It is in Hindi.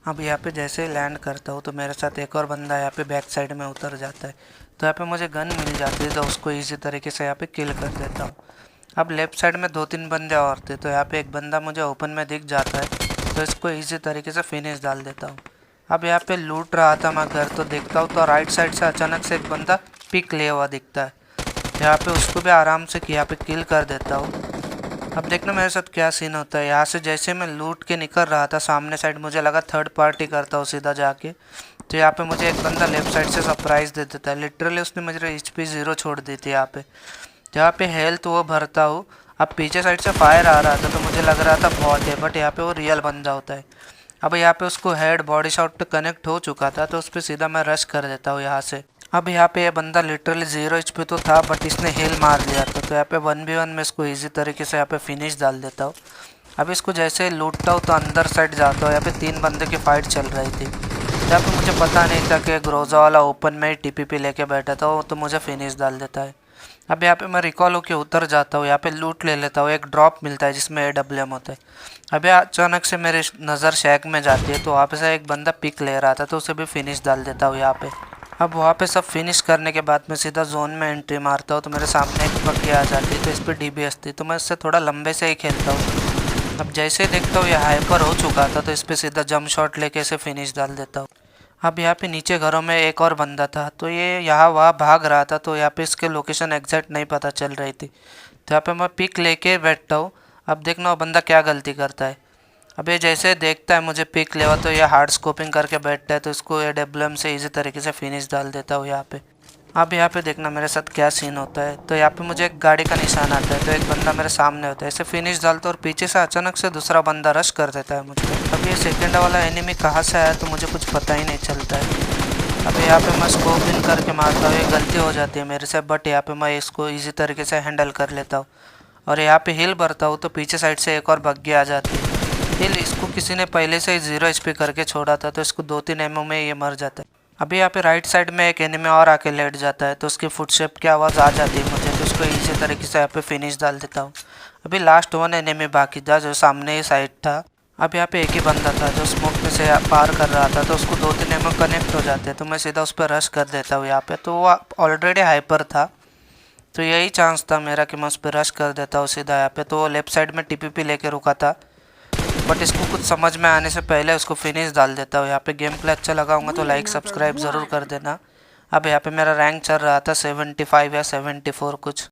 अब यहाँ पे जैसे ही लैंड करता हूँ तो मेरे साथ एक और बंदा यहाँ पे बैक साइड में उतर जाता है। तो यहाँ पे मुझे गन मिल जाती है तो उसको इजी तरीके से यहाँ पे किल कर देता हूँ। अब लेफ्ट साइड में 2-3 बंदे और थे तो यहाँ पे एक बंदा मुझे ओपन में दिख जाता है तो इसको इजी तरीके से फिनिश डाल देता हूँ। अब यहाँ पे लूट रहा था मैं घर तो देखता हूँ तो राइट साइड से अचानक से एक बंदा पिक ले हुआ दिखता है। यहाँ पे उसको भी आराम से यहाँ पे किल कर देता हूँ। अब देखना मेरे साथ क्या सीन होता है। यहाँ से जैसे मैं लूट के निकल रहा था सामने साइड मुझे लगा थर्ड पार्टी करता हूँ सीधा जाके, तो यहाँ पे मुझे एक बंदा लेफ्ट साइड से सरप्राइज़ दे देता है। लिटरली उसने मुझे HP 0 छोड़ दी थी यहाँ पे। तो यहाँ पे हेल्थ वो भरता हूँ। अब पीछे साइड से फायर आ रहा था तो मुझे लग रहा था बॉट है, बट यहाँ पे वो रियल बंदा होता है। अब यहाँ पे उसको हेड बॉडी शॉट कनेक्ट हो चुका था तो उस पर सीधा मैं रश कर देता हूँ यहाँ से। अब यहाँ पे ये बंदा लिटरली 0 HP तो था बट इसने हिल मार दिया था तो यहाँ पे 1v1 में इसको इजी तरीके से यहाँ पे फिनिश डाल देता हूँ। अब इसको जैसे लूटता हूँ तो अंदर साइड जाता हूँ। यहाँ पे 3 बंदे की फाइट चल रही थी। यहाँ पे मुझे पता नहीं था कि ग्रोजा वाला ओपन में ही TPP लेके बैठा था वो तो मुझे फिनिश डाल देता है। अब यहाँ पे मैं रिकॉल होके उतर जाता हूँ। यहाँ पे लूट ले लेता हूँ। एक ड्रॉप मिलता है जिसमें AWM होता है। अभी अचानक से मेरी नज़र शैक में जाती है तो वहाँ पे से एक बंदा पिक ले रहा था तो उसे भी फिनिश डाल देता हूँ यहाँ पे। अब वहाँ पे सब फिनिश करने के बाद मैं सीधा जोन में एंट्री मारता हूँ तो मेरे सामने एक बग्गी आ जाती है तो इस पर DBS थी तो मैं इससे थोड़ा लंबे से ही खेलता हूँ। अब जैसे ही देखता हूँ ये हाइपर हो चुका था तो इस पर सीधा जंप शॉट लेके इसे फिनिश डाल देता हूँ। अब यहाँ पे नीचे घरों में एक और बंदा था तो ये यहाँ वहाँ भाग रहा था तो यहाँ पे इसके लोकेशन एग्जैक्ट नहीं पता चल रही थी तो यहाँ पे मैं पिक लेके बैठता हूँ। अब देखना वो बंदा क्या गलती करता है। अब ये जैसे देखता है मुझे पिक लेवा तो ये हार्ड स्कोपिंग करके बैठता है तो इसको AWM से इजी तरीके से फिनिश डाल देता हूँ यहाँ पे। अब यहाँ पे देखना मेरे साथ क्या सीन होता है। तो यहाँ पे मुझे एक गाड़ी का निशान आता है तो एक बंदा मेरे सामने होता है, ऐसे फिनिश डालता है और पीछे से अचानक से दूसरा बंदा रश कर देता है मुझे। अब ये सेकंड वाला एनिमी कहाँ से आया तो मुझे कुछ पता ही नहीं चलता है। अब यहाँ पे मैं स्कोप इन करके मारता हूँ, ये गलती हो जाती है मेरे से बट यहाँ पे मैं इसको ईजी तरीके से हैंडल कर लेता हूँ। और यहाँ पे हिल भरता हूँ तो पीछे साइड से एक और बग्गी आ जाती है। हिल इसको किसी ने पहले से ही 0 HP करके छोड़ा था तो इसको 2-3 एमओ में ये मर जाता है। अभी यहाँ पे राइट साइड में एक एनिमी और आके लेट जाता है तो उसकी फुटस्टेप की आवाज़ आ जाती है मुझे तो उसको इजी तरीके से यहाँ पे फिनिश डाल देता हूँ। अभी लास्ट 1 एनिमी बाकी था जो सामने ही साइड था। अब यहाँ पे एक ही बंदा था जो स्मोक में से पार कर रहा था तो उसको 2-3 एमओ कनेक्ट हो जाते हैं तो मैं सीधा उस पर रश कर देता हूँ यहाँ पे। तो वो ऑलरेडी हाइपर था तो यही चांस था मेरा कि मैं उस पर रश कर देता हूँ सीधा यहाँ पे। तो वो लेफ्ट साइड में TPP लेके रुका था बट इसको कुछ समझ में आने से पहले उसको फिनिश डाल देता हूँ। यहाँ पे गेम प्ले अच्छा लगा होगा तो लाइक सब्सक्राइब ज़रूर कर देना। अब यहाँ पे मेरा रैंक चल रहा था 75 या 74 कुछ।